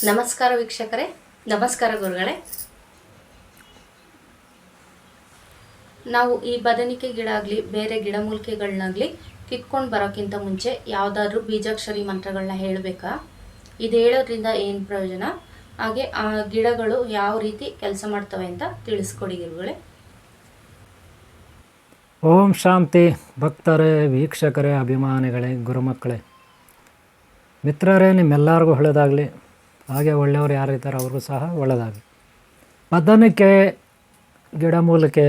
ನಮಸ್ಕಾರ ವೀಕ್ಷಕರೇ, ನಮಸ್ಕಾರ ಗುರುಗಳೇ. ನಾವು ಈ ಬದನಿಕೆ ಗಿಡ ಆಗಲಿ ಬೇರೆ ಗಿಡಮೂಲಿಕೆಗಳನ್ನಾಗಲಿ ಕಿತ್ಕೊಂಡು ಬರೋಕ್ಕಿಂತ ಮುಂಚೆ ಯಾವುದಾದ್ರೂ ಬೀಜಾಕ್ಷರಿ ಮಂತ್ರಗಳನ್ನ ಹೇಳಬೇಕಾ? ಇದು ಹೇಳೋದ್ರಿಂದ ಏನು ಪ್ರಯೋಜನ, ಹಾಗೆ ಆ ಗಿಡಗಳು ಯಾವ ರೀತಿ ಕೆಲಸ ಮಾಡ್ತವೆ ಅಂತ ತಿಳಿಸ್ಕೊಡಿ ಗುರುಗಳೇ. ಓಂ ಶಾಂತಿ. ಭಕ್ತರೇ, ವೀಕ್ಷಕರೇ, ಅಭಿಮಾನಿಗಳೇ, ಗುರುಮಕ್ಕಳೇ, ಮಿತ್ರರೇ, ನಿಮ್ಮೆಲ್ಲರಿಗೂ ಒಳ್ಳೆಯದಾಗಲಿ. ಹಾಗೆ ಒಳ್ಳೆಯವರು ಯಾರಿದ್ದಾರೆ ಅವ್ರಿಗೂ ಸಹ ಒಳ್ಳೆಯದಾಗಲಿ. ಬದನಿಕೆ ಗಿಡಮೂಲಿಕೆ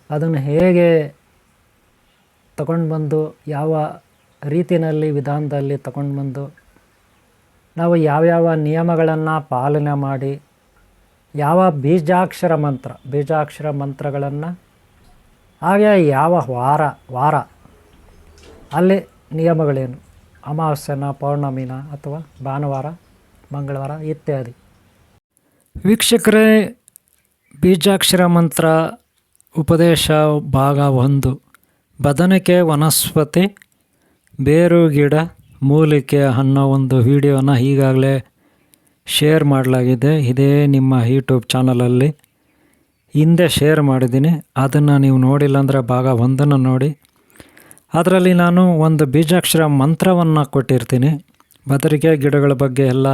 ಅದನ್ನು ಹೇಗೆ ತಗೊಂಡು ಬಂದು ಯಾವ ರೀತಿಯಲ್ಲಿ ವಿಧಾನದಲ್ಲಿ ತಗೊಂಡು ಬಂದು ನಾವು ಯಾವ್ಯಾವ ನಿಯಮಗಳನ್ನು ಪಾಲನೆ ಮಾಡಿ ಯಾವ ಬೀಜಾಕ್ಷರ ಮಂತ್ರಗಳನ್ನು ಹಾಗೆ ಯಾವ ವಾರ ಅಲ್ಲಿ ನಿಯಮಗಳೇನು, ಅಮಾವಾಸ್ಯೆನ, ಪೌರ್ಣಮಿನ ಅಥವಾ ಭಾನುವಾರ, ಮಂಗಳವಾರ ಇತ್ಯಾದಿ. ವೀಕ್ಷಕರೇ, ಬೀಜಾಕ್ಷರ ಮಂತ್ರ ಉಪದೇಶ ಭಾಗ 1. ಬದನಿಕೆ ವನಸ್ಪತಿ ಬೇರು ಗಿಡ ಮೂಲಿಕೆ ಅನ್ನೋ ಒಂದು ವಿಡಿಯೋನ ಈಗಾಗಲೇ ಶೇರ್ ಮಾಡಲಾಗಿದೆ. ಇದೇ ನಿಮ್ಮ ಯೂಟ್ಯೂಬ್ ಚಾನಲಲ್ಲಿ ಹಿಂದೆ ಶೇರ್ ಮಾಡಿದ್ದೀನಿ. ಅದನ್ನು ನೀವು ನೋಡಿಲ್ಲ ಅಂದರೆ ಭಾಗ 1 ನೋಡಿ. ಅದರಲ್ಲಿ ನಾನು ಒಂದು ಬೀಜಾಕ್ಷರ ಮಂತ್ರವನ್ನು ಕೊಟ್ಟಿರ್ತೀನಿ. ಬದನಿಕೆ ಗಿಡಗಳ ಬಗ್ಗೆ ಎಲ್ಲ,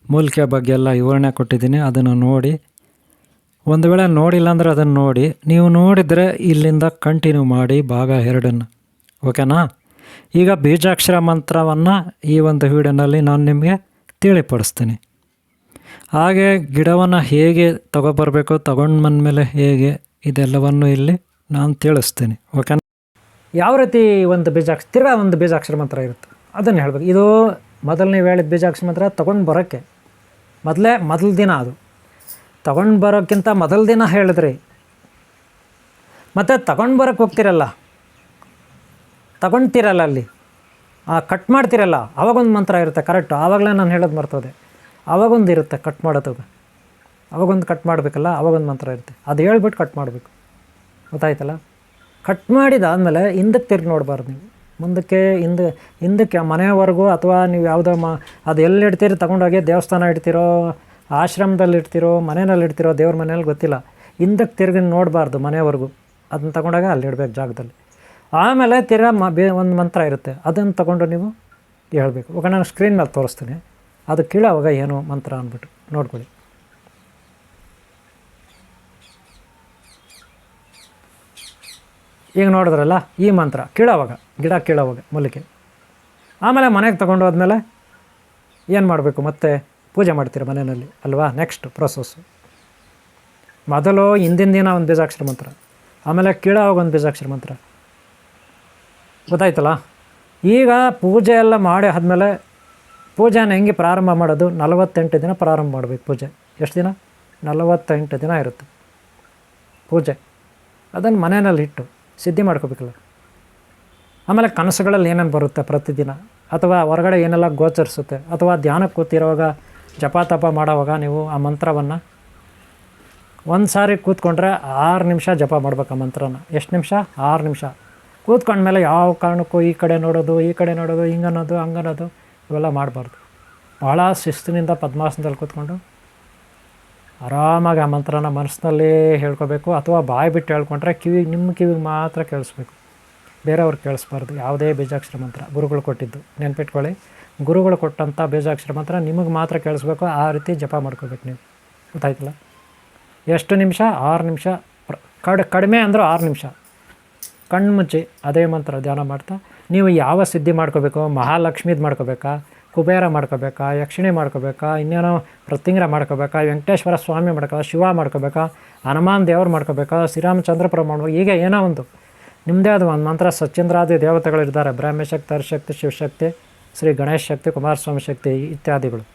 ಮೂಲಿಕೆ ಬಗ್ಗೆ ಎಲ್ಲ ವಿವರಣೆ ಕೊಟ್ಟಿದ್ದೀನಿ. ಅದನ್ನು ನೋಡಿ. ಒಂದು ವೇಳೆ ನೋಡಿಲ್ಲ ಅಂದರೆ ಅದನ್ನು ನೋಡಿ. ನೀವು ನೋಡಿದರೆ ಇಲ್ಲಿಂದ ಕಂಟಿನ್ಯೂ ಮಾಡಿ ಭಾಗ 2. ಓಕೆನಾ? ಈಗ ಬೀಜಾಕ್ಷರ ಮಂತ್ರವನ್ನು ಈ ಒಂದು ವಿಡಿಯೋನಲ್ಲಿ ನಾನು ನಿಮಗೆ ತಿಳಿಪಡಿಸ್ತೀನಿ. ಹಾಗೆ ಗಿಡವನ್ನು ಹೇಗೆ ತಗೊಬರಬೇಕು, ತಗೊಂಡು ಬಂದಮೇಲೆ ಹೇಗೆ, ಇದೆಲ್ಲವನ್ನು ಇಲ್ಲಿ ನಾನು ತಿಳಿಸ್ತೀನಿ. ಓಕೆನಾ? ಯಾವ ರೀತಿ ಒಂದು ತಿರ್ಗಾ ಒಂದು ಬೀಜಾಕ್ಷರ ಮಂತ್ರ ಇರುತ್ತೆ, ಅದನ್ನು ಹೇಳಬೇಕು. ಇದು ಮೊದಲು ನೀವು ಹೇಳಿದ ಬೀಜಾಕ್ಷರ ಮಂತ್ರ ತೊಗೊಂಡು ಬರೋಕ್ಕೆ ಮೊದಲ ದಿನ, ಅದು ತೊಗೊಂಡು ಬರೋಕ್ಕಿಂತ ಮೊದಲ ದಿನ ಹೇಳಿದ್ರಿ. ಮತ್ತು ತಗೊಂಡು ಬರೋಕ್ಕೆ ಹೋಗ್ತಿರಲ್ಲ, ತಗೊಳ್ತಿರಲ್ಲ, ಅಲ್ಲಿ ಕಟ್ ಮಾಡ್ತಿರಲ್ಲ, ಆವಾಗೊಂದು ಮಂತ್ರ ಇರುತ್ತೆ. ಕರೆಕ್ಟು, ಆವಾಗಲೇ ನಾನು ಹೇಳೋದು ಮರ್ತೋದೆ. ಆವಾಗೊಂದು ಇರುತ್ತೆ ಕಟ್ ಮಾಡೋದು, ಆವಾಗೊಂದು ಕಟ್ ಮಾಡಬೇಕಲ್ಲ, ಆವಾಗೊಂದು ಮಂತ್ರ ಇರುತ್ತೆ. ಅದು ಹೇಳ್ಬಿಟ್ಟು ಕಟ್ ಮಾಡಬೇಕು. ಗೊತ್ತಾಯ್ತಲ್ಲ? ಕಟ್ ಮಾಡಿದಾದಮೇಲೆ ಹಿಂದಕ್ಕೆ ತಿರ್ಗಿ ನೋಡಬಾರ್ದು ನೀವು. ಮುಂದಕ್ಕೆ ಹಿಂದಕ್ಕೆ ಮನೆಯವರೆಗೂ, ಅಥವಾ ನೀವು ಯಾವುದೋ ಅದು ಎಲ್ಲಿ ಇಡ್ತೀರಿ ತಗೊಂಡೋಗಿ, ದೇವಸ್ಥಾನ ಇಡ್ತಿರೋ, ಆಶ್ರಮದಲ್ಲಿ ಇಡ್ತಿರೋ, ಮನೆಯಲ್ಲಿ ಇಡ್ತಿರೋ, ದೇವ್ರ ಮನೇಲಿ ಗೊತ್ತಿಲ್ಲ, ಹಿಂದಕ್ಕೆ ತಿರ್ಗಿ ನೋಡಬಾರ್ದು ಮನೆಯವರೆಗೂ. ಅದನ್ನು ತಗೊಂಡಾಗ ಅಲ್ಲಿ ಇಡಬೇಕು ಜಾಗದಲ್ಲಿ. ಆಮೇಲೆ ತಿರ್ಗಾ ಒಂದು ಮಂತ್ರ ಇರುತ್ತೆ, ಅದನ್ನು ತಗೊಂಡು ನೀವು ಹೇಳಬೇಕು. ಇವಾಗ ನಾನು ಸ್ಕ್ರೀನ್ ಮೇಲೆ ತೋರಿಸ್ತೀನಿ, ಅದು ಕೇಳೋವಾಗ ಏನು ಮಂತ್ರ ಅಂದ್ಬಿಟ್ಟು ನೋಡ್ಕೊಳ್ಳಿ. ಈಗ ನೋಡಿದ್ರಲ್ಲ, ಈ ಮಂತ್ರ ಕೀಳೋವಾಗ, ಗಿಡ ಕೀಳೋವಾಗ ಮೂಲಿಕೆ. ಆಮೇಲೆ ಮನೆಗೆ ತೊಗೊಂಡು ಹೋದ್ಮೇಲೆ ಏನು ಮಾಡಬೇಕು, ಮತ್ತೆ ಪೂಜೆ ಮಾಡ್ತೀರ ಮನೆಯಲ್ಲಿ ಅಲ್ವಾ? ನೆಕ್ಸ್ಟ್ ಪ್ರೊಸೆಸ್ಸು, ಮೊದಲು ಹಿಂದಿನ ದಿನ ಒಂದು ಬೀಜಾಕ್ಷರ ಮಂತ್ರ, ಆಮೇಲೆ ಕೀಳೋವಾಗ ಒಂದು ಬೀಜಾಕ್ಷರ ಮಂತ್ರ. ಗೊತ್ತಾಯ್ತಲ್ಲ? ಈಗ ಪೂಜೆ ಎಲ್ಲ ಮಾಡಿ ಆದಮೇಲೆ ಪೂಜೆನ ಹೆಂಗೆ ಪ್ರಾರಂಭ ಮಾಡೋದು? 48 ದಿನ ಪ್ರಾರಂಭ ಮಾಡಬೇಕು ಪೂಜೆ. ಎಷ್ಟು ದಿನ? 48 ದಿನ ಇರುತ್ತೆ ಪೂಜೆ. ಅದನ್ನು ಮನೆಯಲ್ಲಿ ಇಟ್ಟು ಸಿದ್ಧಿ ಮಾಡ್ಕೋಬೇಕಲ್ಲ. ಆಮೇಲೆ ಕನಸುಗಳಲ್ಲಿ ಏನೇನು ಬರುತ್ತೆ ಪ್ರತಿದಿನ, ಅಥವಾ ಹೊರಗಡೆ ಏನೆಲ್ಲ ಗೋಚರಿಸುತ್ತೆ, ಅಥವಾ ಧ್ಯಾನಕ್ಕೆ ಕೂತಿರೋವಾಗ, ಜಪ ತಪ ಮಾಡೋವಾಗ ನೀವು ಆ ಮಂತ್ರವನ್ನು ಒಂದು ಸಾರಿ ಕೂತ್ಕೊಂಡ್ರೆ 6 ನಿಮಿಷ ಜಪ ಮಾಡ್ಬೇಕು ಆ ಮಂತ್ರನ. ಎಷ್ಟು ನಿಮಿಷ? 6 ನಿಮಿಷ. ಕೂತ್ಕೊಂಡ್ಮೇಲೆ ಯಾವ ಕಾರಣಕ್ಕೂ ಈ ಕಡೆ ನೋಡೋದು, ಹಿಂಗನ್ನೋದು, ಹಂಗನ್ನೋದು ಇವೆಲ್ಲ ಮಾಡಬಾರ್ದು. ಭಾಳ ಶಿಸ್ತಿನಿಂದ ಪದ್ಮಾಸನದಲ್ಲಿ ಕೂತ್ಕೊಂಡು ಆರಾಮಾಗಿ ಆ ಮಂತ್ರನ ಮನಸ್ಸಿನಲ್ಲೇ ಹೇಳ್ಕೋಬೇಕು. ಅಥವಾ ಬಾಯಿ ಬಿಟ್ಟು ಹೇಳ್ಕೊಂಡ್ರೆ ನಿಮ್ಮ ಕಿವಿಗೆ ಮಾತ್ರ ಕೇಳಿಸ್ಬೇಕು, ಬೇರೆಯವ್ರಿಗೆ ಕೇಳಿಸ್ಬಾರ್ದು. ಯಾವುದೇ ಬೀಜಾಕ್ಷರ ಮಂತ್ರ ಗುರುಗಳು ಕೊಟ್ಟಿದ್ದು ನೆನ್ಪಿಟ್ಕೊಳ್ಳಿ. ಗುರುಗಳು ಕೊಟ್ಟಂಥ ಬೀಜಾಕ್ಷರ ಮಂತ್ರ ನಿಮಗೆ ಮಾತ್ರ ಕೇಳಿಸ್ಬೇಕು. ಆ ರೀತಿ ಜಪ ಮಾಡ್ಕೋಬೇಕು ನೀವು. ಗೊತ್ತಾಯ್ತಲ್ಲ? ಎಷ್ಟು ನಿಮಿಷ? 6 ನಿಮಿಷ. ಕಡಿಮೆ ಅಂದರೂ 6 ನಿಮಿಷ ಕಣ್ಣು ಮುಚ್ಚಿ ಅದೇ ಮಂತ್ರ ಧ್ಯಾನ ಮಾಡ್ತಾ ನೀವು ಯಾವ ಸಿದ್ಧಿ ಮಾಡ್ಕೋಬೇಕು? ಮಹಾಲಕ್ಷ್ಮೀದು ಮಾಡ್ಕೋಬೇಕಾ, ಕುಬೇರ ಮಾಡ್ಕೋಬೇಕಾ, ಯಕ್ಷಿಣಿ ಮಾಡ್ಕೋಬೇಕಾ, ಇನ್ನೇನೋ ಪ್ರತಿಂಗ್ರ ಮಾಡ್ಕೋಬೇಕಾ, ವೆಂಕಟೇಶ್ವರ ಸ್ವಾಮಿ ಮಾಡ್ಕೋಬೇಕಾ, ಶಿವ ಮಾಡ್ಕೋಬೇಕಾ, ಹನುಮಾನ್ ದೇವ್ರು ಮಾಡ್ಕೋಬೇಕಾ, ಶ್ರೀರಾಮಚಂದ್ರಪುರ ಮಾಡ್ಬೇಕು. ಈಗ ಏನೋ ಒಂದು ನಿಮ್ಮದೇ ಅದು ಒಂದು ಮಂತ್ರ. ಸಚ್ಚಿಂದ್ರಾದಿ ದೇವತೆಗಳಿದ್ದಾರೆ, ಬ್ರಹ್ಮಶಕ್ತಿ, ಹರಿಶಕ್ತಿ, ಶಿವಶಕ್ತಿ, ಶ್ರೀ ಗಣೇಶ ಶಕ್ತಿ, ಕುಮಾರಸ್ವಾಮಿ ಶಕ್ತಿ ಇತ್ಯಾದಿಗಳು.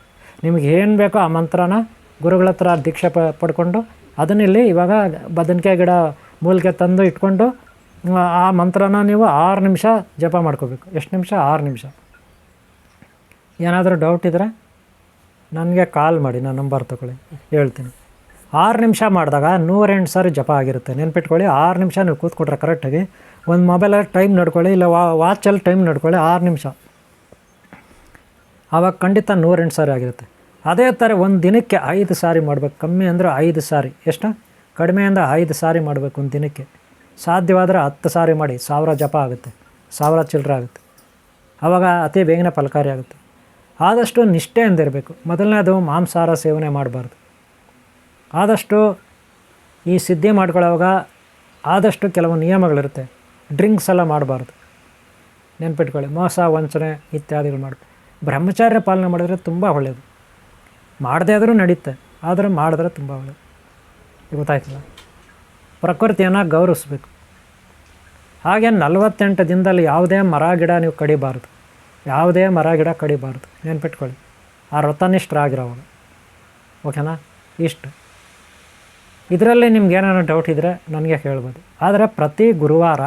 ನಿಮಗೆ ಏನು ಬೇಕೋ ಆ ಮಂತ್ರನ ಗುರುಗಳ ಹತ್ರ ದೀಕ್ಷೆ ಪಡ್ಕೊಂಡು ಅದನ್ನಿಲ್ಲಿ ಇವಾಗ ಬದನಿಕೆ ಗಿಡ ಮೂಲಿಕೆ ತಂದು ಇಟ್ಕೊಂಡು ಆ ಮಂತ್ರನ ನೀವು 6 ನಿಮಿಷ ಜಪ ಮಾಡ್ಕೋಬೇಕು. ಎಷ್ಟು ನಿಮಿಷ? 6 ನಿಮಿಷ. ಏನಾದರೂ ಡೌಟ್ ಇದ್ದರೆ ನನಗೆ ಕಾಲ್ ಮಾಡಿ, ನಾನು ನಂಬರ್ ತೊಗೊಳ್ಳಿ, ಹೇಳ್ತೀನಿ. 6 ನಿಮಿಷ ಮಾಡಿದಾಗ 108 ಸಾರಿ ಜಪ ಆಗಿರುತ್ತೆ. ನೆನ್ಪಿಟ್ಕೊಳ್ಳಿ. 6 ನಿಮಿಷ ನೀವು ಕೂತ್ಕೊಟ್ರೆ ಕರೆಕ್ಟಾಗಿ ಒಂದು ಮೊಬೈಲಲ್ಲಿ ಟೈಮ್ ನೋಡ್ಕೊಳ್ಳಿ, ಇಲ್ಲ ವಾಚಲ್ಲಿ ಟೈಮ್ ನೋಡ್ಕೊಳ್ಳಿ. 6 ನಿಮಿಷ ಆವಾಗ ಖಂಡಿತ 108 ಸಾರಿ ಆಗಿರುತ್ತೆ. ಅದೇ ಥರ ಒಂದು ದಿನಕ್ಕೆ 5 ಸಾರಿ ಮಾಡಬೇಕು. ಕಮ್ಮಿ ಅಂದರೆ 5 ಸಾರಿ, ಎಷ್ಟು ಕಡಿಮೆ ಅಂದರೆ 5 ಸಾರಿ ಮಾಡಬೇಕು ಒಂದು ದಿನಕ್ಕೆ. ಸಾಧ್ಯವಾದರೆ 10 ಸಾರಿ ಮಾಡಿ, 1000 ಜಪ ಆಗುತ್ತೆ, 1000 ಚಿಲ್ಲರೆ ಆಗುತ್ತೆ. ಆವಾಗ ಅತಿ ಬೇಗನೆ ಫಲಕಾರಿ ಆಗುತ್ತೆ. ಆದಷ್ಟು ನಿಷ್ಠೆಯಿಂದ ಇರಬೇಕು. ಮೊದಲನೇದು ಮಾಂಸಾಹಾರ ಸೇವನೆ ಮಾಡಬಾರ್ದು. ಆದಷ್ಟು ಈ ಸಿದ್ಧಿ ಮಾಡ್ಕೊಳ್ಳೋವಾಗ ಆದಷ್ಟು ಕೆಲವು ನಿಯಮಗಳಿರುತ್ತೆ. ಡ್ರಿಂಕ್ಸ್ ಎಲ್ಲ ಮಾಡಬಾರ್ದು, ನೆನ್ಪಿಟ್ಕೊಳ್ಳಿ. ಮೋಸ ವಂಚನೆ ಇತ್ಯಾದಿಗಳು ಮಾಡಬೇಕು. ಬ್ರಹ್ಮಚಾರ್ಯ ಪಾಲನೆ ಮಾಡಿದ್ರೆ ತುಂಬ ಒಳ್ಳೆಯದು. ಮಾಡದೇ ಆದರೂ ನಡೀತೆ, ಆದರೆ ಮಾಡಿದ್ರೆ ತುಂಬ ಒಳ್ಳೆಯದು. ಗೊತ್ತಾಯ್ತಲ್ಲ. ಪ್ರಕೃತಿಯನ್ನು ಗೌರವಿಸ್ಬೇಕು. ಹಾಗೆ 48 ದಿನದಲ್ಲಿ ಯಾವುದೇ ಮರ ಗಿಡ ನೀವು ಕಡಿಬಾರ್ದು, ಯಾವುದೇ ಮರ ಗಿಡ ಕಡಿಬಾರ್ದು, ನೆನ್ಪಿಟ್ಕೊಳ್ಳಿ. ಆ ವ್ರತನಿಷ್ಠರಾಗಿರೋವಾಗ, ಓಕೆನಾ? ಇಷ್ಟು. ಇದರಲ್ಲಿ ನಿಮ್ಗೆ ಏನಾದ್ರು ಡೌಟ್ ಇದ್ದರೆ ನನಗೆ ಹೇಳ್ಬೋದು. ಆದರೆ ಪ್ರತಿ ಗುರುವಾರ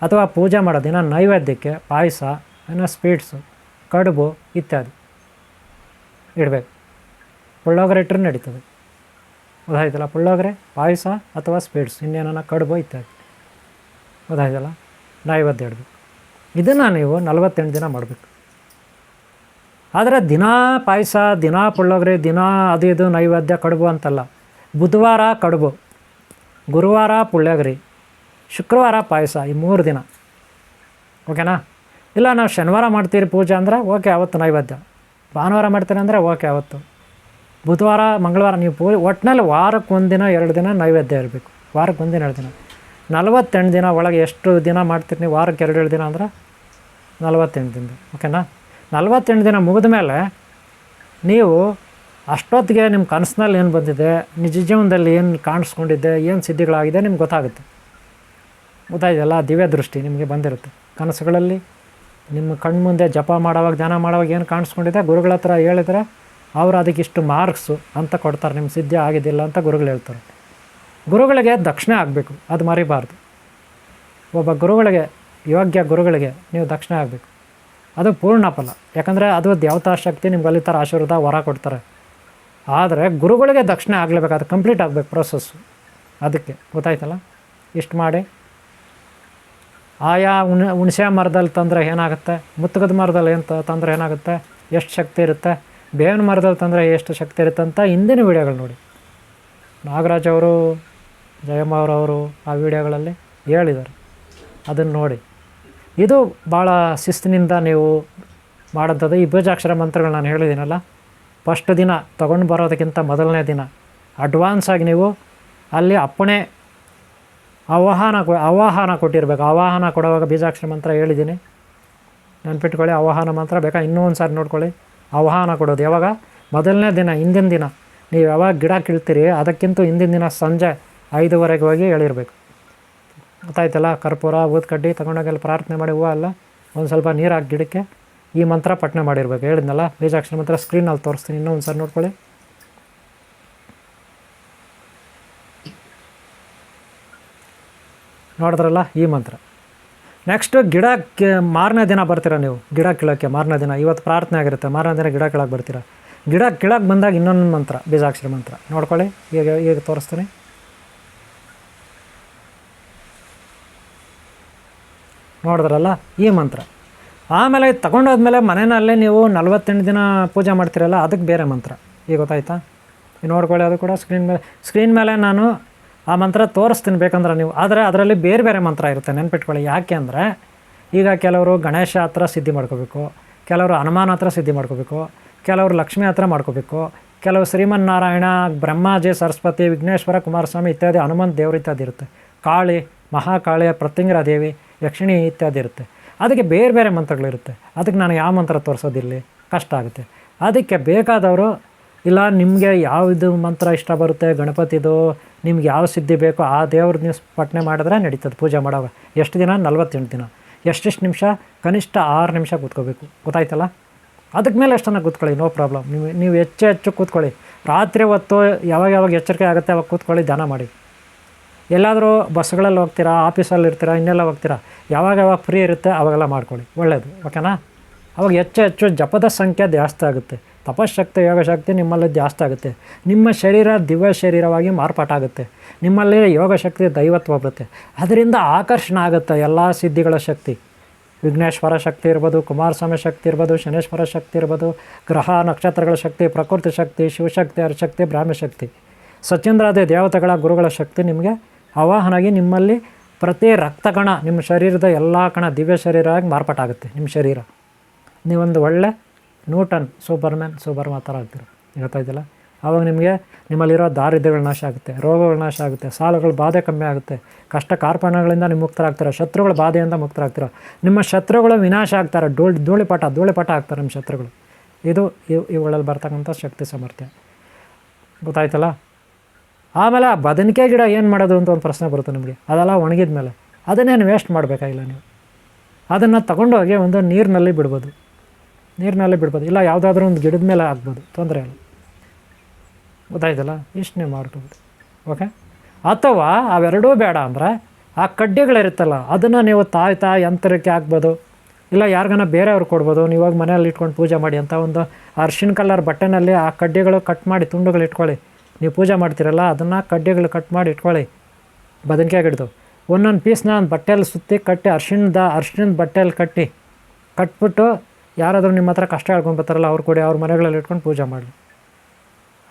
ಅಥವಾ ಪೂಜೆ ಮಾಡೋ ದಿನ ನೈವೇದ್ಯಕ್ಕೆ ಪಾಯಸ, ಇನ್ನು ಸ್ವೀಟ್ಸು, ಕಡುಬು ಇತ್ಯಾದಿ ಇಡಬೇಕು. ಪುಳ್ಳೋಗರೆ ಇಟ್ಟರೆ ನಡೀತದೆ. ಗೊತ್ತಾಯ್ತಲ್ಲ. ಪುಳ್ಳೋಗರೆ, ಪಾಯಸ ಅಥವಾ ಸ್ವೀಟ್ಸ್, ಇನ್ನೇನ ಕಡುಬು ಇತ್ಯಾದಿ. ಗೊತ್ತಾಯ್ತಲ್ಲ. ನೈವೇದ್ಯ ಇಡಬೇಕು. ಇದನ್ನು ನೀವು 48 ದಿನ ಮಾಡಬೇಕು. ಆದರೆ ದಿನಾ ಪಾಯಸ, ದಿನಾ ಪುಳ್ಳೋಗರೆ, ದಿನಾ ಅದು ಇದು ನೈವೇದ್ಯ ಕಡುಬು ಅಂತಲ್ಲ. ಬುಧವಾರ ಕಡುಬು, ಗುರುವಾರ ಪುಳ್ಳೋಗರೆ, ಶುಕ್ರವಾರ ಪಾಯಸ, ಈ 3 ದಿನ. ಓಕೆನಾ? ಇಲ್ಲ ನಾವು ಶನಿವಾರ ಮಾಡ್ತೀರಿ ಪೂಜೆ ಅಂದರೆ ಓಕೆ, ಅವತ್ತು ನೈವೇದ್ಯ. ಭಾನುವಾರ ಮಾಡ್ತೀರಿ ಅಂದರೆ ಓಕೆ, ಅವತ್ತು. ಬುಧವಾರ, ಮಂಗಳವಾರ ನೀವು ಒಟ್ಟಿನಲ್ಲಿ ವಾರಕ್ಕೆ 1 ದಿನ 2 ದಿನ ನೈವೇದ್ಯ ಇರಬೇಕು. ವಾರಕ್ಕೆ 1 ದಿನ 2 ದಿನ. 48 ದಿನ ಒಳಗೆ ಎಷ್ಟು ದಿನ ಮಾಡ್ತೀರಿ ನೀವು? ವಾರಕ್ಕೆ 2 ದಿನ ಅಂದ್ರೆ 48 ದಿನ. ಓಕೆನಾ? 48 ದಿನ ಮುಗಿದ ಮೇಲೆ ನೀವು ಅಷ್ಟೊತ್ತಿಗೆ ನಿಮ್ಮ ಕನಸಿನಲ್ಲಿ ಏನು ಬಂದಿದೆ, ನಿಜ ಜೀವನದಲ್ಲಿ ಏನು ಕಾಣಿಸ್ಕೊಂಡಿದ್ದೆ, ಏನು ಸಿದ್ಧಿಗಳಾಗಿದೆ ನಿಮ್ಗೆ ಗೊತ್ತಾಗುತ್ತೆ. ಗೊತ್ತಾಯ್ತಲ್ಲ. ದಿವ್ಯ ದೃಷ್ಟಿ ನಿಮಗೆ ಬಂದಿರುತ್ತೆ. ಕನಸುಗಳಲ್ಲಿ ನಿಮ್ಮ ಕಣ್ಮುಂದೆ ಜಪ ಮಾಡೋವಾಗ, ಧ್ಯಾನ ಮಾಡೋವಾಗ ಏನು ಕಾಣಿಸ್ಕೊಂಡಿದೆ, ಗುರುಗಳ ಹತ್ರ ಹೇಳಿದರೆ ಅವರು ಅದಕ್ಕಿಷ್ಟು ಮಾರ್ಕ್ಸು ಅಂತ ಕೊಡ್ತಾರೆ. ನಿಮ್ಮ ಸಿದ್ಧಿ ಆಗಿದ್ದಿಲ್ಲ ಅಂತ ಗುರುಗಳು ಹೇಳ್ತಾರೆ. ಗುರುಗಳಿಗೆ ದಕ್ಷಿಣೆ ಆಗಬೇಕು, ಅದು ಮರಿಬಾರ್ದು. ಒಬ್ಬ ಗುರುಗಳಿಗೆ, ಯೋಗ್ಯ ಗುರುಗಳಿಗೆ ನೀವು ದಕ್ಷಿಣೆ ಆಗಬೇಕು. ಅದು ಪೂರ್ಣ ಫಲ. ಯಾಕಂದರೆ ಅದು ದೇವತಾ ಶಕ್ತಿ ನಿಮ್ಗೆ ಅಲ್ಲಿ ಥರ ಆಶೀರ್ವಾದ ವರ ಕೊಡ್ತಾರೆ. ಆದರೆ ಗುರುಗಳಿಗೆ ದಕ್ಷಿಣೆ ಆಗಲೇಬೇಕು, ಅದು ಕಂಪ್ಲೀಟ್ ಆಗಬೇಕು ಪ್ರೊಸೆಸ್ಸು. ಅದಕ್ಕೆ ಗೊತ್ತಾಯ್ತಲ್ಲ. ಇಷ್ಟು ಮಾಡಿ ಆಯಾ ಹುಣಸೆ ಮರದಲ್ಲಿ ತಂದರೆ ಏನಾಗುತ್ತೆ, ಮುತ್ತುಗದ ಮರದಲ್ಲಿ ಏನು ತಂದರೆ ಏನಾಗುತ್ತೆ, ಎಷ್ಟು ಶಕ್ತಿ ಇರುತ್ತೆ, ಬೇವಿನ ಮರದಲ್ಲಿ ತಂದರೆ ಎಷ್ಟು ಶಕ್ತಿ ಇರುತ್ತೆ ಅಂತ ಹಿಂದಿನ ವೀಡಿಯೋಗಳು ನೋಡಿ. ನಾಗರಾಜ್ ಅವರು, ಜಯಮ್ಮ ಅವರವರು ಆ ವಿಡಿಯೋಗಳಲ್ಲಿ ಹೇಳಿದ್ದಾರೆ. ಅದನ್ನು ನೋಡಿ. ಇದು ಭಾಳ ಶಿಸ್ತಿನಿಂದ ನೀವು ಮಾಡೋಂಥದ್ದು. ಈ ಬೀಜಾಕ್ಷರ ಮಂತ್ರಗಳು ನಾನು ಹೇಳಿದ್ದೀನಲ್ಲ, ಫಸ್ಟ್ ದಿನ ತೊಗೊಂಡು ಬರೋದಕ್ಕಿಂತ ಮೊದಲನೇ ದಿನ ಅಡ್ವಾನ್ಸಾಗಿ ನೀವು ಅಲ್ಲಿ ಅಪ್ಪಣೆ ಆವಾಹನ ಕೊಟ್ಟಿರಬೇಕು. ಆವಾಹನ ಕೊಡುವಾಗ ಬೀಜಾಕ್ಷರ ಮಂತ್ರ ಹೇಳಿದ್ದೀನಿ, ನೆನ್ಪಿಟ್ಕೊಳ್ಳಿ. ಆವಾಹನ ಮಂತ್ರ ಬೇಕಾ ಇನ್ನೂ ಒಂದು ಸಾರಿ ನೋಡ್ಕೊಳ್ಳಿ. ಆವಾಹನ ಕೊಡೋದು ಯಾವಾಗ? ಮೊದಲನೇ ದಿನ, ಹಿಂದಿನ ದಿನ. ನೀವು ಯಾವಾಗ ಗಿಡ ಕೀಳ್ತೀರಿ ಅದಕ್ಕಿಂತ ಹಿಂದಿನ ದಿನ ಸಂಜೆ 5:30 ಹೋಗಿ ಹೇಳಿರ್ಬೇಕು. ಗೊತ್ತಾಯ್ತಲ್ಲ. ಕರ್ಪೂರ, ಊದ್ಕಡ್ಡಿ ತಗೊಂಡೋಗೆಲ್ಲ ಪ್ರಾರ್ಥನೆ ಮಾಡಿ, ಹೂವು ಅಲ್ಲ ಒಂದು ಸ್ವಲ್ಪ ನೀರು ಹಾಕಿ ಗಿಡಕ್ಕೆ ಈ ಮಂತ್ರ ಪಠನೆ ಮಾಡಿರ್ಬೇಕು. ಹೇಳಿದ್ನಲ್ಲ ಬೀಜಾಕ್ಷರ ಮಂತ್ರ, ಸ್ಕ್ರೀನಲ್ಲಿ ತೋರಿಸ್ತೀನಿ, ಇನ್ನೂ ಒಂದು ಸಾರಿ ನೋಡ್ಕೊಳ್ಳಿ. ನೋಡಿದ್ರಲ್ಲ ಈ ಮಂತ್ರ. ನೆಕ್ಸ್ಟು ಗಿಡಕ್ಕೆ ಮಾರನೇ ದಿನ ಬರ್ತೀರ ನೀವು. ಗಿಡ ಕೀಳೋಕ್ಕೆ ಮಾರನೇ ದಿನ, ಇವತ್ತು ಪ್ರಾರ್ಥನೆ ಆಗಿರುತ್ತೆ, ಮಾರನೇ ದಿನ ಗಿಡ ಕೀಳಕ್ಕೆ ಬರ್ತೀರ. ಗಿಡ ಕೀಳಕ್ಕೆ ಬಂದಾಗ ಇನ್ನೊಂದು ಮಂತ್ರ, ಬೀಜಾಕ್ಷರ ಮಂತ್ರ ನೋಡ್ಕೊಳ್ಳಿ. ಈಗ ತೋರಿಸ್ತೀನಿ. ನೋಡಿದ್ರಲ್ಲ ಈ ಮಂತ್ರ. ಆಮೇಲೆ ತಗೊಂಡೋದ್ಮೇಲೆ ಮನೆಯಲ್ಲೇ ನೀವು 48 ದಿನ ಪೂಜೆ ಮಾಡ್ತೀರಲ್ಲ, ಅದಕ್ಕೆ ಬೇರೆ ಮಂತ್ರ. ಈಗ ಗೊತ್ತಾಯ್ತಾ? ನೋಡ್ಕೊಳ್ಳಿ. ಅದು ಕೂಡ ಸ್ಕ್ರೀನ್ ಮೇಲೆ ನಾನು ಆ ಮಂತ್ರ ತೋರಿಸ್ತೀನಿ ಬೇಕಂದ್ರೆ ನೀವು. ಆದರೆ ಅದರಲ್ಲಿ ಬೇರೆ ಬೇರೆ ಮಂತ್ರ ಇರುತ್ತೆ, ನೆನ್ಪಿಟ್ಕೊಳ್ಳಿ. ಯಾಕೆ ಅಂದರೆ ಈಗ ಕೆಲವರು ಗಣೇಶ ಹತ್ರ ಸಿದ್ಧಿ ಮಾಡ್ಕೋಬೇಕು, ಕೆಲವರು ಹನುಮಾನ್ ಹತ್ರ ಸಿದ್ಧಿ ಮಾಡ್ಕೋಬೇಕು, ಕೆಲವರು ಲಕ್ಷ್ಮೀ ಹತ್ರ ಮಾಡ್ಕೋಬೇಕು, ಕೆಲವು ಶ್ರೀಮನ್ನಾರಾಯಣ, ಬ್ರಹ್ಮಾಜಿ, ಸರಸ್ವತಿ, ವಿಘ್ನೇಶ್ವರ, ಕುಮಾರಸ್ವಾಮಿ ಇತ್ಯಾದಿ ಹನುಮಂತ ದೇವರು ಇತ್ಯಾದಿ ಇರುತ್ತೆ. ಕಾಳಿ, ಮಹಾಕಾಳಿ, ಪ್ರತ್ಯಂಗಿರ ದೇವಿ, ಯಕ್ಷಿಣಿ ಇತ್ಯಾದಿ ಇರುತ್ತೆ. ಅದಕ್ಕೆ ಬೇರೆ ಬೇರೆ ಮಂತ್ರಗಳಿರುತ್ತೆ. ಅದಕ್ಕೆ ನಾನು ಯಾವ ಮಂತ್ರ ತೋರಿಸೋದಿಲ್ಲಿ ಕಷ್ಟ ಆಗುತ್ತೆ. ಅದಕ್ಕೆ ಬೇಕಾದವರು, ಇಲ್ಲ ನಿಮಗೆ ಯಾವುದು ಮಂತ್ರ ಇಷ್ಟ ಬರುತ್ತೆ, ಗಣಪತಿದು ನಿಮ್ಗೆ ಯಾವ ಸಿದ್ಧಿ ಬೇಕೋ ಆ ದೇವ್ರ ನೀವು ಪಠನೆ ಮಾಡಿದ್ರೆ ನಡೀತದೆ. ಪೂಜೆ ಮಾಡೋವಾಗ ಎಷ್ಟು ದಿನ? 48 ದಿನ. ಎಷ್ಟೆಷ್ಟು ನಿಮಿಷ? ಕನಿಷ್ಠ 6 ನಿಮಿಷ ಕೂತ್ಕೋಬೇಕು. ಗೊತ್ತಾಯ್ತಲ್ಲ. ಅದಕ್ಕೆ ಮೇಲೆ ಎಷ್ಟನ್ನ ಕೂತ್ಕೊಳ್ಳಿ, ನೋ ಪ್ರಾಬ್ಲಮ್. ನೀವು ಹೆಚ್ಚು ಕೂತ್ಕೊಳ್ಳಿ. ರಾತ್ರಿ ಹೊತ್ತು ಯಾವಾಗ ಎಚ್ಚರಿಕೆ ಆಗುತ್ತೆ ಅವಾಗ ಕೂತ್ಕೊಳ್ಳಿ, ಧ್ಯಾನ ಮಾಡಿ. ಎಲ್ಲಾದರೂ ಬಸ್ಗಳಲ್ಲಿ ಹೋಗ್ತೀರಾ, ಆಫೀಸಲ್ಲಿ ಇರ್ತೀರಾ, ಇನ್ನೆಲ್ಲ ಹೋಗ್ತೀರಾ, ಯಾವಾಗ ಫ್ರೀ ಇರುತ್ತೆ ಅವಾಗೆಲ್ಲ ಮಾಡ್ಕೊಳ್ಳಿ, ಒಳ್ಳೆಯದು. ಓಕೆನಾ? ಅವಾಗ ಹೆಚ್ಚು ಜಪದ ಸಂಖ್ಯೆ ಜಾಸ್ತಿ ಆಗುತ್ತೆ. ತಪಶಕ್ತಿ, ಯೋಗಶಕ್ತಿ ನಿಮ್ಮಲ್ಲಿ ಜಾಸ್ತಿ ಆಗುತ್ತೆ. ನಿಮ್ಮ ಶರೀರ ದಿವ್ಯ ಶರೀರವಾಗಿ ಮಾರ್ಪಾಟಾಗುತ್ತೆ. ನಿಮ್ಮಲ್ಲಿ ಯೋಗಶಕ್ತಿ, ದೈವತ್ವ ಬರುತ್ತೆ. ಅದರಿಂದ ಆಕರ್ಷಣೆ ಆಗುತ್ತೆ ಎಲ್ಲ ಸಿದ್ಧಿಗಳ ಶಕ್ತಿ. ವಿಘ್ನೇಶ್ವರ ಶಕ್ತಿ ಇರ್ಬೋದು, ಕುಮಾರಸ್ವಾಮಿ ಶಕ್ತಿ ಇರ್ಬೋದು, ಶನೇಶ್ವರ ಶಕ್ತಿ ಇರ್ಬೋದು, ಗ್ರಹ ನಕ್ಷತ್ರಗಳ ಶಕ್ತಿ, ಪ್ರಕೃತಿ ಶಕ್ತಿ, ಶಿವಶಕ್ತಿ, ಹರಶಕ್ತಿ, ಬ್ರಾಹ್ಮಿ ಶಕ್ತಿ, ಸ್ವಚ್ಛಂದ್ರಾದಿ ದೇವತೆಗಳ ಗುರುಗಳ ಶಕ್ತಿ ನಿಮಗೆ ಆವಾಹನಾಗಿ ನಿಮ್ಮಲ್ಲಿ ಪ್ರತಿ ರಕ್ತಕಣ ನಿಮ್ಮ ಶರೀರದ ಎಲ್ಲ ಕಣ ದಿವ್ಯ ಶರೀರ ಆಗಿ ಮಾರ್ಪಾಟಾಗುತ್ತೆ. ನಿಮ್ಮ ಶರೀರ ನೀವೊಂದು ಒಳ್ಳೆ ನ್ಯೂಟನ್ ಸೂಪರ್ಮ್ಯಾನ್ ಥರ ಆಗ್ತೀರ. ಗೊತ್ತಾಯ್ತಿಲ್ಲ? ಆವಾಗ ನಿಮಗೆ ನಿಮ್ಮಲ್ಲಿರೋ ದಾರಿದ್ರ್ಯಗಳು ನಾಶ ಆಗುತ್ತೆ, ರೋಗಗಳು ನಾಶ ಆಗುತ್ತೆ, ಸಾಲಗಳ ಬಾಧೆ ಕಮ್ಮಿ ಆಗುತ್ತೆ, ಕಷ್ಟ ಕಾರ್ಪಣ್ಯಗಳಿಂದ ನೀವು ಮುಕ್ತರಾಗ್ತೀರ, ಶತ್ರುಗಳ ಬಾಧೆಯಿಂದ ಮುಕ್ತರಾಗ್ತೀರ, ನಿಮ್ಮ ಶತ್ರುಗಳು ವಿನಾಶ ಆಗ್ತಾರೆ, ಧೂಳಿಪಟ ಆಗ್ತಾರೆ ನಿಮ್ಮ ಶತ್ರುಗಳು. ಇದು ಇವುಗಳಲ್ಲಿ ಬರ್ತಕ್ಕಂಥ ಶಕ್ತಿ ಸಾಮರ್ಥ್ಯ. ಗೊತ್ತಾಯ್ತಲ್ಲ? ಆಮೇಲೆ ಆ ಬದನಿಕೆ ಗಿಡ ಏನು ಮಾಡೋದು ಅಂತ ಒಂದು ಪ್ರಶ್ನೆ ಬರುತ್ತೆ ನಿಮಗೆ. ಅದೆಲ್ಲ ಒಣಗಿದ ಮೇಲೆ ಅದನ್ನೇನು ವೇಸ್ಟ್ ಮಾಡಬೇಕಾಗಿಲ್ಲ. ನೀವು ಅದನ್ನು ತಗೊಂಡೋಗಿ ಒಂದು ನೀರಿನಲ್ಲಿ ಬಿಡ್ಬೋದು, ಇಲ್ಲ ಯಾವುದಾದ್ರೂ ಒಂದು ಗಿಡದ ಮೇಲೆ ಹಾಕ್ಬೋದು, ತೊಂದರೆ ಇಲ್ಲ. ಗೊತ್ತಾಯ್ತಲ್ಲ? ಇಷ್ಟು ನೀವು ಮಾಡ್ಕೋಬೋದು. ಓಕೆ. ಅಥವಾ ಅವೆರಡೂ ಬೇಡ ಅಂದರೆ ಆ ಕಡ್ಡಿಗಳಿರುತ್ತಲ್ಲ ಅದನ್ನು ನೀವು ತಾಯ್ತಾ ಯಂತ್ರಕ್ಕೆ ಹಾಕ್ಬೋದು, ಇಲ್ಲ ಯಾರಿಗಾನ ಬೇರೆಯವ್ರು ಕೊಡ್ಬೋದು. ನೀವಾಗ ಮನೆಯಲ್ಲಿ ಇಟ್ಕೊಂಡು ಪೂಜೆ ಮಾಡಿ ಅಂತ ಒಂದು ಅರ್ಶಿಣ ಕಲರ್ ಬಟ್ಟೆನಲ್ಲಿ ಆ ಕಡ್ಡಿಗಳು ಕಟ್ ಮಾಡಿ ತುಂಡುಗಳು ಇಟ್ಕೊಳ್ಳಿ. ನೀವು ಪೂಜೆ ಮಾಡ್ತೀರಲ್ಲ ಅದನ್ನು ಕಡ್ಡಿಗಳು ಕಟ್ ಮಾಡಿ ಇಟ್ಕೊಳ್ಳಿ. ಬದನಿಕೆ ಗಿಡದು ಒಂದೊಂದು ಪೀಸ್ನ ಒಂದು ಬಟ್ಟೆಯಲ್ಲಿ ಸುತ್ತಿ ಕಟ್ಟಿ ಅರ್ಶಿಣದ ಬಟ್ಟೆಯಲ್ಲಿ ಕಟ್ಬಿಟ್ಟು ಯಾರಾದರೂ ನಿಮ್ಮ ಹತ್ರ ಕಷ್ಟ ಹೇಳ್ಕೊಂಬರ್ತಾರಲ್ಲ ಅವ್ರು ಕೊಡಿ, ಅವ್ರ ಮನೆಗಳಲ್ಲಿ ಇಟ್ಕೊಂಡು ಪೂಜೆ ಮಾಡಿ.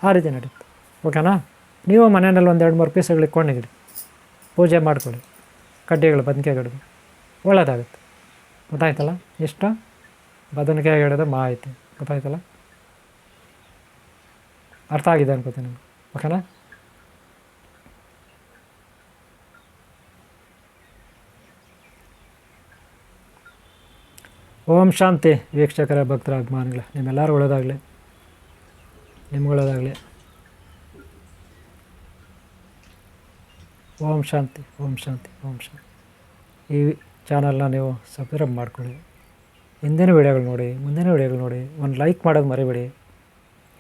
ಆ ರೀತಿ ನಡೀತು. ಓಕೆನಾ? ನೀವು ಮನೆಯಲ್ಲಿ ಒಂದು 2-3 ಪೀಸ್ಗಳು ಇಟ್ಕೊಂಡಿದ್ದೀರಿ, ಪೂಜೆ ಮಾಡ್ಕೊಳ್ಳಿ. ಕಡ್ಡಿಗಳು ಬದನಿಕೆ ಗಿಡದು ಒಳ್ಳೆಯದಾಗುತ್ತೆ. ಗೊತ್ತಾಯ್ತಲ್ಲ? ಇಷ್ಟು ಬದನಿಕೆ ಗಿಡದ ಮಾಹಿತಿ. ಗೊತ್ತಾಯ್ತಲ್ಲ? ಅರ್ಥ ಆಗಿದೆ ಅನ್ಕೋತೀನಿ ನಿಮ್ಗೆ. ಓಕೆನಾ? ಓಂ ಶಾಂತಿ ವೀಕ್ಷಕರ ಭಕ್ತರ ಅಭಿಮಾನಿಗಳೇ, ನಿಮ್ಮೆಲ್ಲರೂ ಒಳ್ಳೆಯದಾಗಲಿ, ನಿಮ್ಗೊಳ್ಳೆಯದಾಗಲಿ. ಓಂ ಶಾಂತಿ. ಈ ಚಾನಲ್ನ ನೀವು ಸಬ್ಸ್ಕ್ರೈಬ್ ಮಾಡ್ಕೊಳ್ಳಿ. ಹಿಂದಿನ ವೀಡಿಯೋಗಳು ನೋಡಿ, ಮುಂದಿನ ವೀಡಿಯೋಗಳು ನೋಡಿ. ಒಂದು ಲೈಕ್ ಮಾಡೋದು ಮರಿಬೇಡಿ.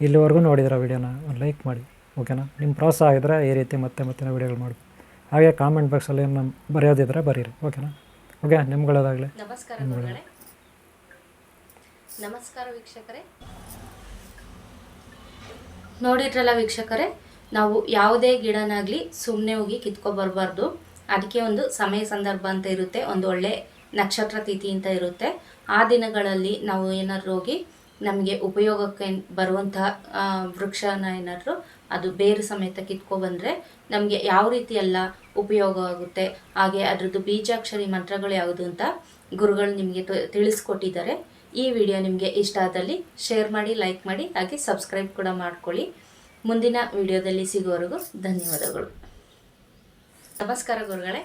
ಇಲ್ಲಿವರೆಗೂ ನೋಡಿದ್ರೆ ವೀಡಿಯೋನ ಒಂದು ಲೈಕ್ ಮಾಡಿ. ಓಕೆನಾ? ನಿಮ್ಮ ಪ್ರೋತ್ಸಾಹ ಇದ್ದರೆ ಈ ರೀತಿ ಮತ್ತೆ ವೀಡಿಯೋಗಳು ಮಾಡಿ. ಹಾಗೆ ಕಾಮೆಂಟ್ ಬಾಕ್ಸಲ್ಲಿ ನಮ್ಮ ಬರೆಯೋದಿದ್ರೆ ಬರೀರಿ. ಓಕೆನಾ? ಓಕೆ, ನಿಮ್ಗಳದಾಗಲಿ. ನಮಸ್ಕಾರ ವೀಕ್ಷಕರೇ. ನೋಡಿದ್ರಲ್ಲ ವೀಕ್ಷಕರೇ, ನಾವು ಯಾವುದೇ ಗಿಡನಾಗಲಿ ಸುಮ್ಮನೆ ಹೋಗಿ ಕಿತ್ಕೊಬರ್ಬಾರ್ದು. ಅದಕ್ಕೆ ಒಂದು ಸಮಯ ಸಂದರ್ಭ ಅಂತ ಇರುತ್ತೆ, ಒಂದು ಒಳ್ಳೆ ನಕ್ಷತ್ರ ತಿಥಿ ಅಂತ ಇರುತ್ತೆ. ಆ ದಿನಗಳಲ್ಲಿ ನಾವು ಏನಾದರೂ ಹೋಗಿ ನಮಗೆ ಉಪಯೋಗಕ್ಕೆ ಬರುವಂತಹ ವೃಕ್ಷನ ಏನಾದರೂ ಅದು ಬೇರು ಸಮೇತ ಕಿತ್ಕೊಬಂದರೆ ನಮಗೆ ಯಾವ ರೀತಿ ಎಲ್ಲ ಉಪಯೋಗ ಆಗುತ್ತೆ, ಹಾಗೆ ಅದರದ್ದು ಬೀಜಾಕ್ಷರಿ ಮಂತ್ರಗಳು ಯಾವುದು ಅಂತ ಗುರುಗಳು ನಿಮಗೆ ತಿಳಿಸ್ಕೊಟ್ಟಿದ್ದಾರೆ. ಈ ವಿಡಿಯೋ ನಿಮಗೆ ಇಷ್ಟ ಆದಲ್ಲಿ ಶೇರ್ ಮಾಡಿ, ಲೈಕ್ ಮಾಡಿ, ಹಾಗೆ ಸಬ್ಸ್ಕ್ರೈಬ್ ಕೂಡ ಮಾಡ್ಕೊಳ್ಳಿ. ಮುಂದಿನ ವಿಡಿಯೋದಲ್ಲಿ ಸಿಗುವವರೆಗೂ ಧನ್ಯವಾದಗಳು. ನಮಸ್ಕಾರ ಗುರುಗಳೇ.